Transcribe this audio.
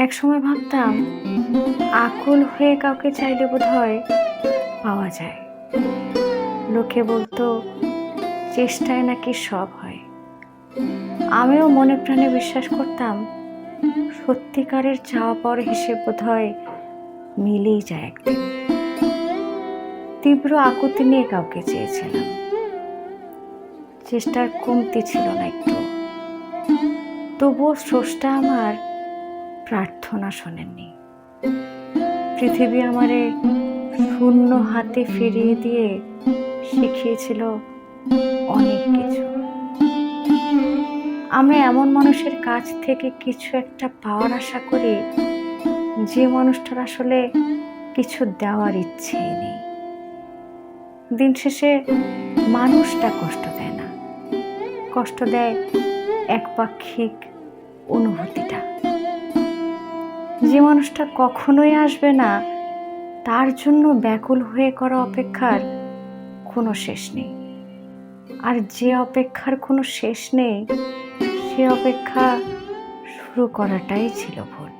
একসময় ভাবতাম আকুল হয়ে কাউকে চাইলে বোধহয় পাওয়া যায়। লোকে বলতো চেষ্টায় নাকি সব হয়। আমিও মনে প্রাণে বিশ্বাস করতাম সত্যিকারের চাওয়া পাওয়ার হিসেব বোধহয় মিলেই যায় একদিন। তীব্র আকুতি নিয়ে কাউকে চেয়েছিলাম, চেষ্টার কমতি ছিল না একটু। তবুও স্রষ্টা আমার প্রার্থনা শোনেননি। পৃথিবী আমারে শূন্য হাতে ফিরিয়ে দিয়ে শিখিয়েছিল অনেক কিছু। আমরা এমন মানুষের কাছ থেকে কিছু একটা পাওয়ার আশা করি যে মানুষটার আসলে কিছু দেওয়ার ইচ্ছেই নেই। দিন শেষে মানুষটা কষ্ট দেয় না, কষ্ট দেয় একপাক্ষিক অনুভূতিটা। যে মানুষটা কখনোই আসবে না তার জন্য ব্যাকুল হয়ে করা অপেক্ষার কোনো শেষ নেই। আর যে অপেক্ষার কোনো শেষ নেই সে অপেক্ষা শুরু করাটাই ছিল ভুল।